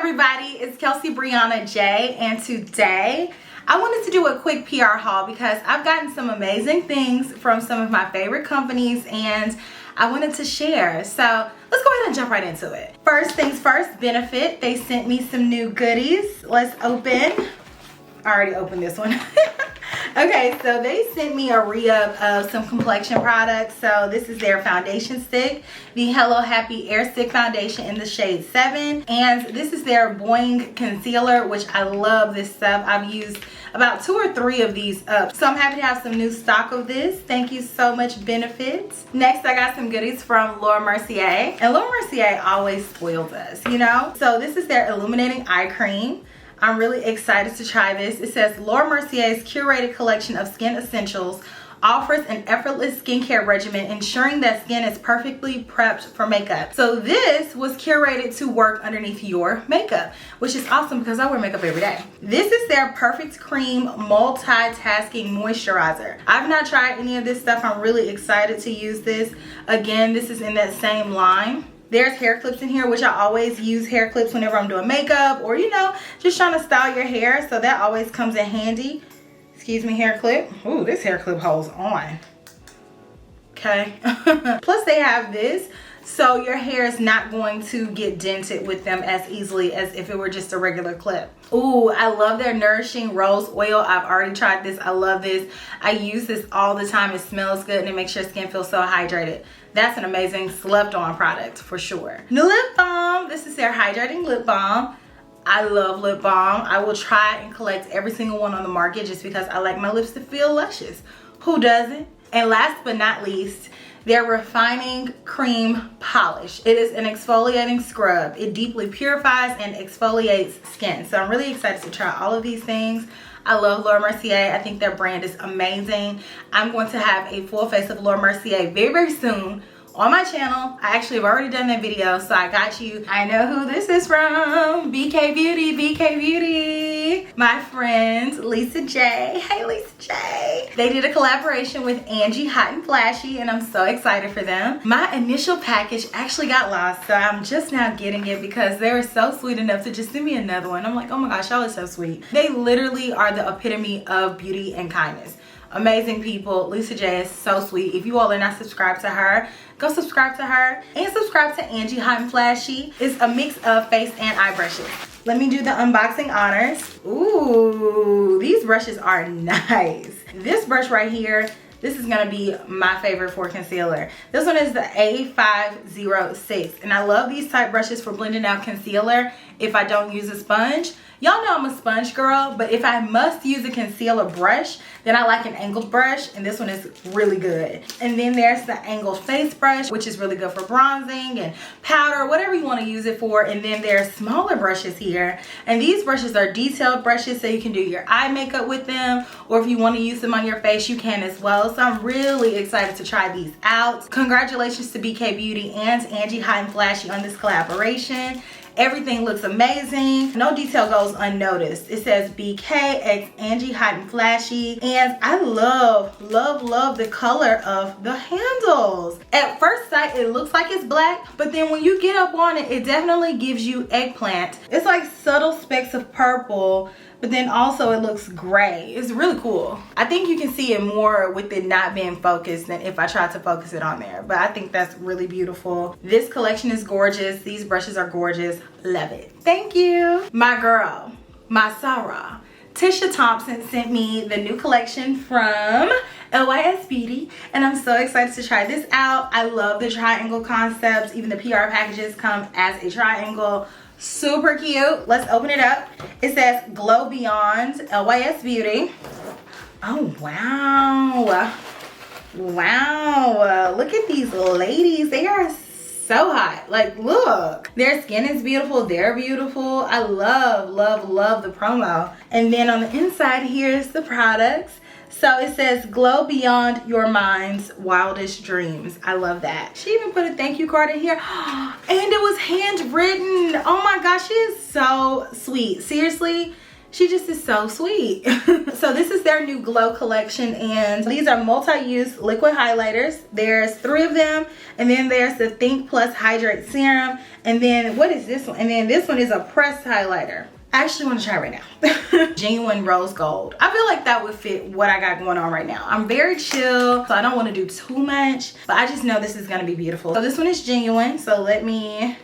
everybody, it's Kelsee Briana J, and today I wanted to do a quick PR haul because I've gotten some amazing things from some of my favorite companies and I wanted to share. So let's go ahead and jump right into it. First things first, Benefit. They sent me some new goodies. Let's open. I already opened this one. Okay, so they sent me a re-up of some complexion products. So this is their foundation stick, the Hello Happy Air Stick Foundation in the shade 7. And this is their Boing Concealer, which I love this stuff. I've used about 2 or 3 of these up. So I'm happy to have some new stock of this. Thank you so much, Benefit. Next, I got some goodies from Mercier. And Mercier always spoils us, you know? So this is their Illuminating Eye Cream. I'm really excited to try this. It says Mercier's curated collection of skin essentials offers an effortless skincare regimen, ensuring that skin is perfectly prepped for makeup. So this was curated to work underneath your makeup, which is awesome because I wear makeup every day. This is their Perfect Cream Multitasking Moisturizer. I've not tried any of this stuff. I'm really excited to use this. Again, this is in that same line. There's hair clips in here, which I always use hair clips whenever I'm doing makeup or, you know, just trying to style your hair. So that always comes in handy. Excuse me, hair clip. Ooh, this hair clip holds on. Okay. Plus they have this, so your hair is not going to get dented with them as easily as if it were just a regular clip. Ooh, I love their Nourishing Rose Oil. I've already tried this. I love this. I use this all the time. It smells good and it makes your skin feel so hydrated. That's an amazing slept on product for sure. New lip balm. This is their Hydrating Lip Balm. I love lip balm. I will try and collect every single one on the market just because I like my lips to feel luscious. Who doesn't? And last but not least, their Refining Cream Polish. It is an exfoliating scrub. It deeply purifies and exfoliates skin. So I'm really excited to try all of these things. I love Mercier. I think their brand is amazing. I'm going to have a full face of Mercier very, very soon on my channel. I actually have already done that video, so I got you. I know who this is from. BK Beauty, BK Beauty. My friend Lisa J. Hey, Lisa J. They did a collaboration with Angie Hot and Flashy, and I'm so excited for them. My initial package actually got lost, so I'm just now getting it because they were so sweet enough to just send me another one. I'm like, oh my gosh, y'all are so sweet. They literally are the epitome of beauty and kindness. Amazing people. Lisa J is so sweet. If you all are not subscribed to her, go subscribe to her and subscribe to Angie Hot and Flashy. It's a mix of face and eye brushes. Let me do the unboxing honors. Ooh, these brushes are nice. This brush right here, this is gonna be my favorite for concealer. This one is the A506, and I love these type brushes for blending out concealer if I don't use a sponge. Y'all know I'm a sponge girl, but if I must use a concealer brush, then I like an angled brush, and this one is really good. And then there's the angled face brush, which is really good for bronzing and powder, whatever you want to use it for. And then there's smaller brushes here, and these brushes are detailed brushes, so you can do your eye makeup with them, or if you want to use them on your face, you can as well. So I'm really excited to try these out. Congratulations to BK Beauty and Angie Hot and Flashy on this collaboration. Everything looks amazing. No detail goes unnoticed. It says BK x Angie Hot and Flashy. And I love, love, love the color of the handles. At first sight, it looks like it's black, but then when you get up on it, it definitely gives you eggplant. It's like subtle specks of purple, but then also it looks gray. It's really cool. I think you can see it more with it not being focused than if I tried to focus it on there, but I think that's really beautiful. This collection is gorgeous. These brushes are gorgeous. Love it. Thank you. My girl, my Sarah, Tisha Thompson sent me the new collection from LYS Beauty, and I'm so excited to try this out. I love the triangle concepts. Even the PR packages come as a triangle. Super cute. Let's open it up. It says Glow Beyond LYS Beauty. Oh, wow. Wow. Look at these ladies. They are so hot. Like, look. Their skin is beautiful. They're beautiful. I love, love, love the promo. And then on the inside, here's the products. So it says glow beyond your mind's wildest dreams. I love that. She even put a thank you card in here. And it was handwritten. Oh my gosh, she is so sweet. Seriously, She just is so sweet. So this is their new Glow collection, and these are multi-use liquid highlighters. There's 3 of them, and then there's the Think Plus Hydrate Serum, and then what is this one? And then this one is a pressed highlighter. I actually want to try it right now. Genuine Rose Gold. I feel like that would fit what I got going on right now. I'm very chill, so I don't want to do too much, but I just know this is going to be beautiful. So this one is genuine, so let me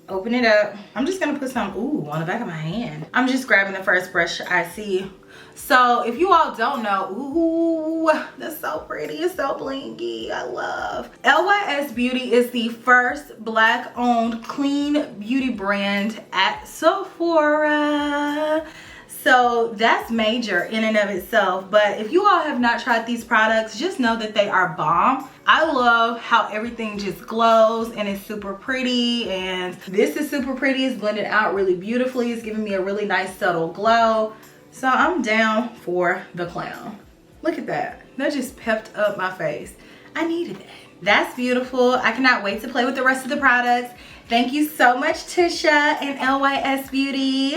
open it up. I'm just gonna put some on the back of my hand. I'm just grabbing the first brush I see. So if you all don't know, that's so pretty. It's so blinky. I love. LYS Beauty is the first Black owned clean beauty brand at Sephora. So that's major in and of itself. But if you all have not tried these products, just know that they are bomb. I love how everything just glows and it's super pretty, and this is super pretty. It's blended out really beautifully. It's giving me a really nice subtle glow. So I'm down for the clown. Look at that. That just pepped up my face. I needed that. That's beautiful. I cannot wait to play with the rest of the products. Thank you so much, Tisha and LYS Beauty.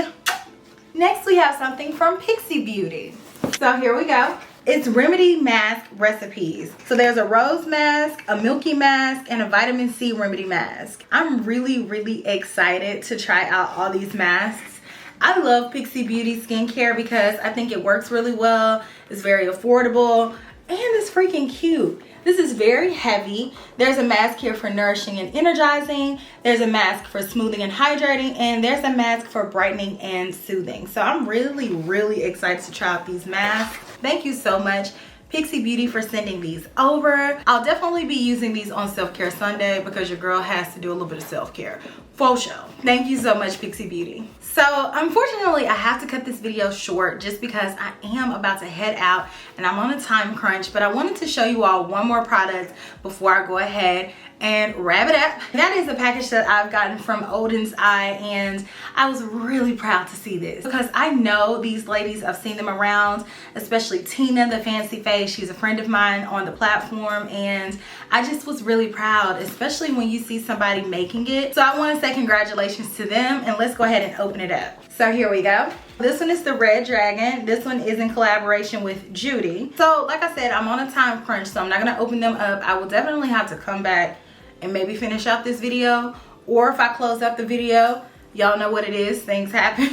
Next, we have something from Pixi Beauty. So here we go. It's Remedy Mask Recipes. So there's a rose mask, a milky mask, and a vitamin C remedy mask. I'm really excited to try out all these masks. I love Pixi Beauty skincare because I think it works really well. It's very affordable, and it's freaking cute. This is very heavy. There's a mask here for nourishing and energizing. There's a mask for smoothing and hydrating, and there's a mask for brightening and soothing. So I'm really excited to try out these masks. Thank you so much, Pixi Beauty, for sending these over. I'll definitely be using these on Self-Care Sunday because your girl has to do a little bit of self-care. For sure. Thank you so much, Pixi Beauty. So unfortunately, I have to cut this video short just because I am about to head out and I'm on a time crunch, but I wanted to show you all one more product before I go ahead and wrap it up. That is a package that I've gotten from Odin's Eye, and I was really proud to see this because I know these ladies. I've seen them around, especially Tina, the fancy face. She's a friend of mine on the platform, and I just was really proud, especially when you see somebody making it. So I want to say congratulations to them, and let's go ahead and open it up. So here we go. This one is the Red Dragon. This one is in collaboration with Judy. So like I said, I'm on a time crunch, so I'm not gonna open them up. I will definitely have to come back and maybe finish out this video, or if I close up the video, y'all know what it is, things happen.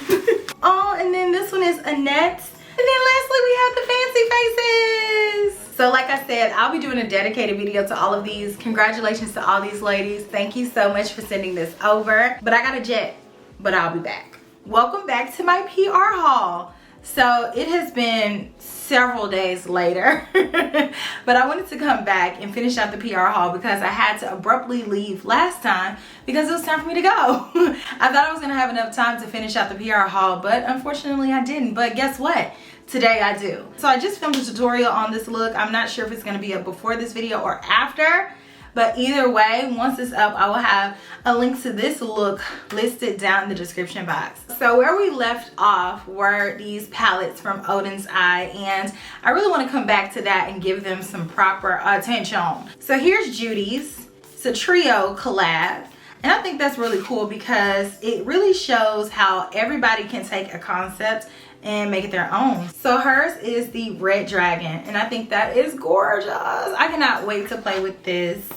Oh, and then this one is Annette. And then lastly, we have the fancy faces. So like I said, I'll be doing a dedicated video to all of these. Congratulations to all these ladies. Thank you so much for sending this over. But I got a jet, but I'll be back. Welcome back to my PR haul. So it has been several days later, but I wanted to come back and finish out the PR haul because I had to abruptly leave last time because it was time for me to go. I thought I was gonna have enough time to finish out the PR haul, but unfortunately I didn't. But guess what? Today I do. So I just filmed a tutorial on this look. I'm not sure if it's gonna be up before this video or after, but either way, once it's up, I will have a link to this look listed down in the description box. So where we left off were these palettes from Odin's Eye, and I really want to come back to that and give them some proper attention. So here's Judy's. It's a trio collab, and I think that's really cool because it really shows how everybody can take a concept and make it their own. So hers is the Red Dragon, and I think that is gorgeous. I cannot wait to play with this,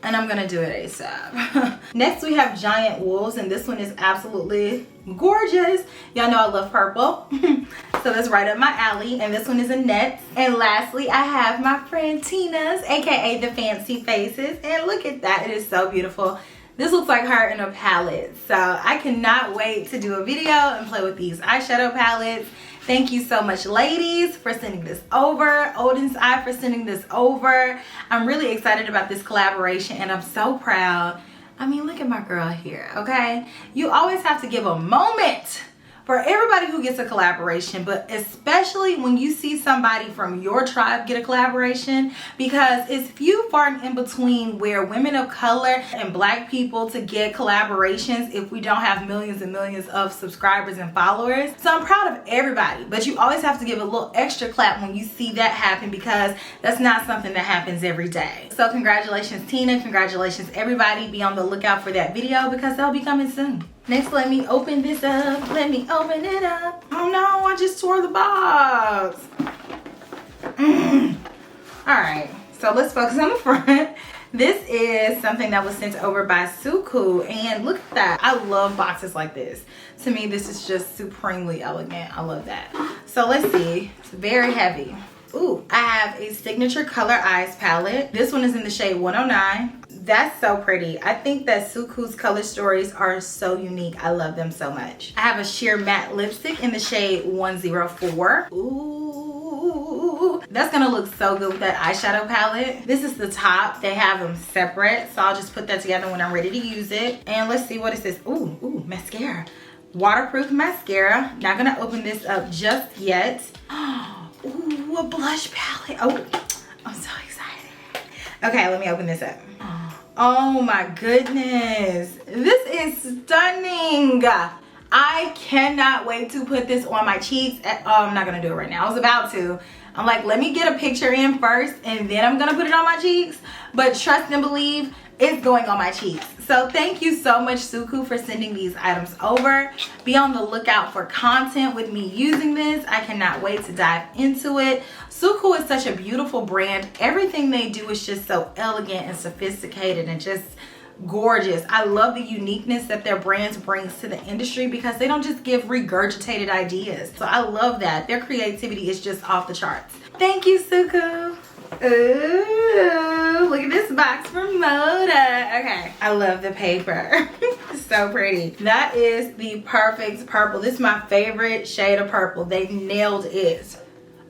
and I'm gonna do it ASAP. Next we have Giant Wolves, and this one is absolutely gorgeous. Y'all know I love purple. So that's right up my alley, and this one is Annette. And lastly, I have my friend Tina's, aka the Fancy Faces, and look at that, it is so beautiful. This looks like her in a palette. So I cannot wait to do a video and play with these eyeshadow palettes. Thank you so much, ladies, for sending this over. Odin's Eye for sending this over. I'm really excited about this collaboration, and I'm so proud. I mean, look at my girl here, okay? You always have to give a moment for everybody who gets a collaboration, but especially when you see somebody from your tribe get a collaboration, because it's few far in between where women of color and Black people to get collaborations if we don't have millions and millions of subscribers and followers. So I'm proud of everybody, but you always have to give a little extra clap when you see that happen, because that's not something that happens every day. So congratulations, Tina. Congratulations, everybody. Be on the lookout for that video because that'll be coming soon. Next, let me open this up. Let me open it up. Oh no, I just tore the box. All right, so let's focus on the front. This is something that was sent over by SUQQU, and look at that. I love boxes like this. To me, this is just supremely elegant. I love that. So let's see, it's very heavy. Ooh, I have a signature color eyes palette. This one is in the shade 109. That's so pretty. I think that SUQQU's color stories are so unique. I love them so much. I have a sheer matte lipstick in the shade 104. Ooh, that's gonna look so good with that eyeshadow palette. This is the top. They have them separate, so I'll just put that together when I'm ready to use it. And let's see, what is this? Ooh, mascara. Waterproof mascara. Not gonna open this up just yet. Ooh, a blush palette. Oh, I'm so excited. Okay, let me open this up. Oh my goodness. This is stunning. I cannot wait to put this on my cheeks. I'm not gonna do it right now. I was about to. I'm like, let me get a picture in first and then I'm gonna put it on my cheeks. But trust and believe, it's going on my cheeks. So thank you so much, SUQQU, for sending these items over. Be on the lookout for content with me using this. I cannot wait to dive into it. SUQQU is such a beautiful brand. Everything they do is just so elegant and sophisticated and just gorgeous. I love the uniqueness that their brands brings to the industry because they don't just give regurgitated ideas. So I love that. Their creativity is just off the charts. Thank you, SUQQU. Ooh, look at this box from Moda. Okay, I love the paper. So pretty. That is the perfect purple. This is my favorite shade of purple. They nailed it.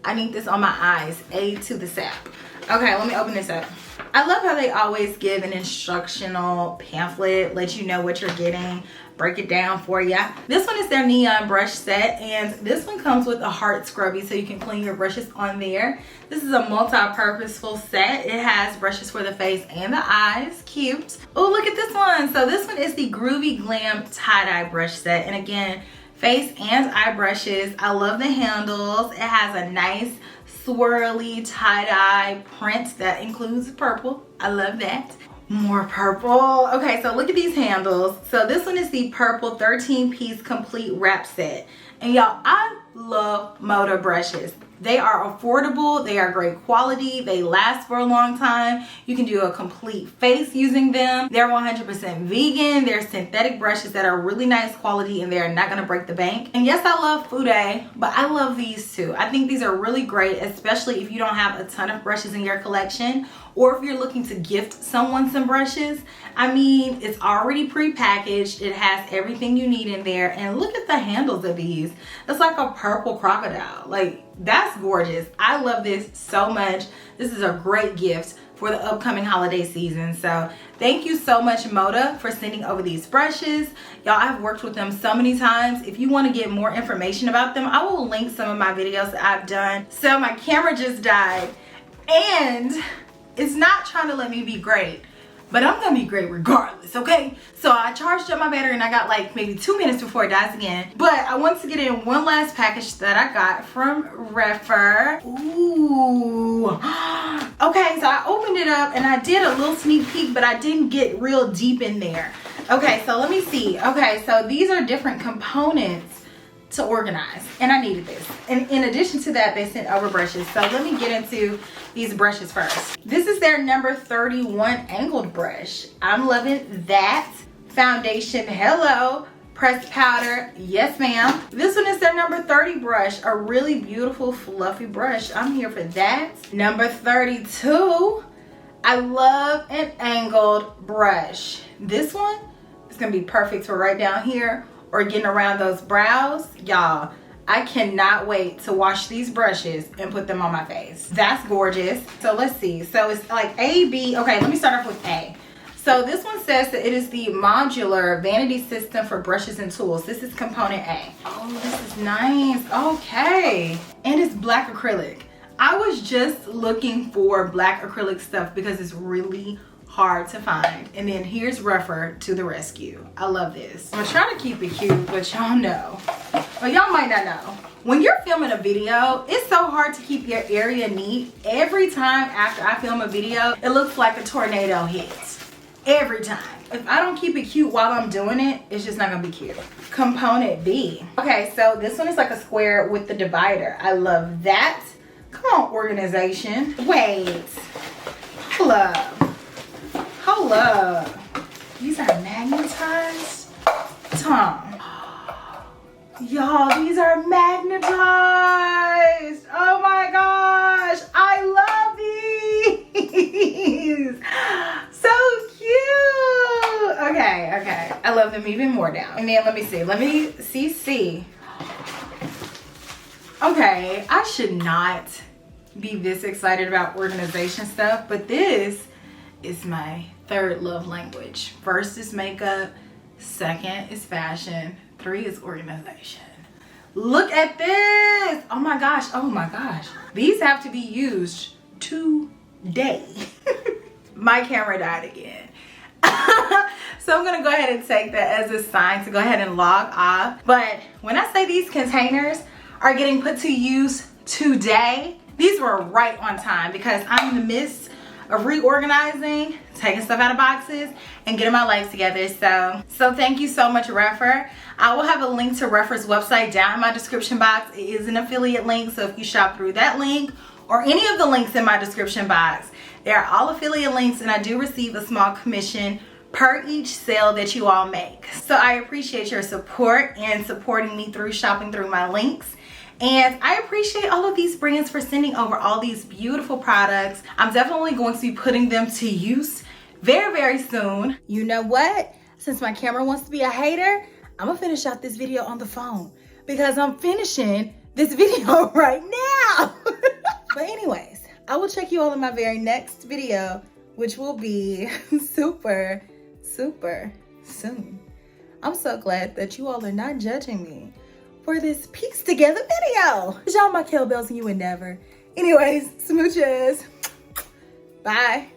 I need this on my eyes. A to the sap. Okay, let me open this up. I love how they always give an instructional pamphlet, let you know what you're getting, break it down for you. This one is their neon brush set, and this one comes with a heart scrubby so you can clean your brushes on there. This is a multi-purposeful set. It has brushes for the face and the eyes. Cute. Oh, look at this one. So this one is the Groovy Glam tie-dye brush set, and again, face and eye brushes. I love the handles. It has a nice swirly tie-dye print that includes purple. I love that. More purple. Okay, so look at these handles. So this one is the purple 13-piece complete wrap set. And y'all, I love Moda brushes. They are affordable, they are great quality, they last for a long time. You can do a complete face using them. They're 100% vegan. They're synthetic brushes that are really nice quality and they're not gonna break the bank. And yes, I love MŌDA, but I love these too. I think these are really great, especially if you don't have a ton of brushes in your collection or if you're looking to gift someone some brushes. I mean, it's already pre-packaged. It has everything you need in there. And look at the handles of these. It's like a purple crocodile. Like, that's gorgeous. I love this so much. This is a great gift for the upcoming holiday season. So thank you so much, Moda, for sending over these brushes. Y'all, I've worked with them so many times. If you want to get more information about them, I will link some of my videos that I've done. So my camera just died and it's not trying to let me be great, but I'm gonna be great regardless, okay? So I charged up my battery and I got like maybe 2 minutes before it dies again. But I want to get in one last package that I got from Rephr. Ooh. Okay, so I opened it up and I did a little sneak peek, but I didn't get real deep in there. Okay, so let me see. Okay, so these are different components to organize, and I needed this. And in addition to that, they sent over brushes. So let me get into these brushes first. This is their number 31 angled brush. I'm loving that. Foundation, hello. Pressed powder, yes ma'am. This one is their number 30 brush, a really beautiful fluffy brush. I'm here for that. Number 32, I love an angled brush. This one is gonna be perfect for right down here or getting around those brows. Y'all, I cannot wait to wash these brushes and put them on my face. That's gorgeous. So let's see. So it's like A, B. Okay, let me start off with A. So this one says that it is the modular vanity system for brushes and tools. This is component A. Oh, this is nice. Okay. And it's black acrylic. I was just looking for black acrylic stuff because it's really hard to find. And then here's Rephr to the rescue. I love this. I'm gonna try to keep it cute, but y'all know. But y'all might not know. When you're filming a video, it's so hard to keep your area neat. Every time after I film a video, it looks like a tornado hits. every time. If I don't keep it cute while I'm doing it, it's just not gonna be cute. Component B. Okay, so this one is like a square with the divider. I love that. Come on, organization. Wait, hold up. Hold up. These are magnetized. Tom. Y'all, these are magnetized. Oh my gosh, I love these. So cute. Okay. I love them even more now. And then let me see. Okay, I should not be this excited about organization stuff, but this is my third love language. First is makeup, second is fashion, 3 is organization. Look at this. Oh my gosh. These have to be used today. My camera died again. So I'm gonna go ahead and take that as a sign to go ahead and log off. But when I say these containers are getting put to use today, these were right on time because I'm in the midst of reorganizing, taking stuff out of boxes, and getting my life together. So thank you so much, Rephr. I will have a link to Rephr's website down in my description box. It is an affiliate link, so if you shop through that link or any of the links in my description box, they are all affiliate links, and I do receive a small commission per each sale that you all make. So I appreciate your support and supporting me through shopping through my links. And I appreciate all of these brands for sending over all these beautiful products. I'm definitely going to be putting them to use very, very soon. You know what? Since my camera wants to be a hater, I'm gonna finish out this video on the phone because I'm finishing this video right now. But anyways, I will check you all in my very next video, which will be super soon. I'm so glad that you all are not judging me for this piece together video. Y'all my Kel Belles and you would never. Anyways, smooches. Bye.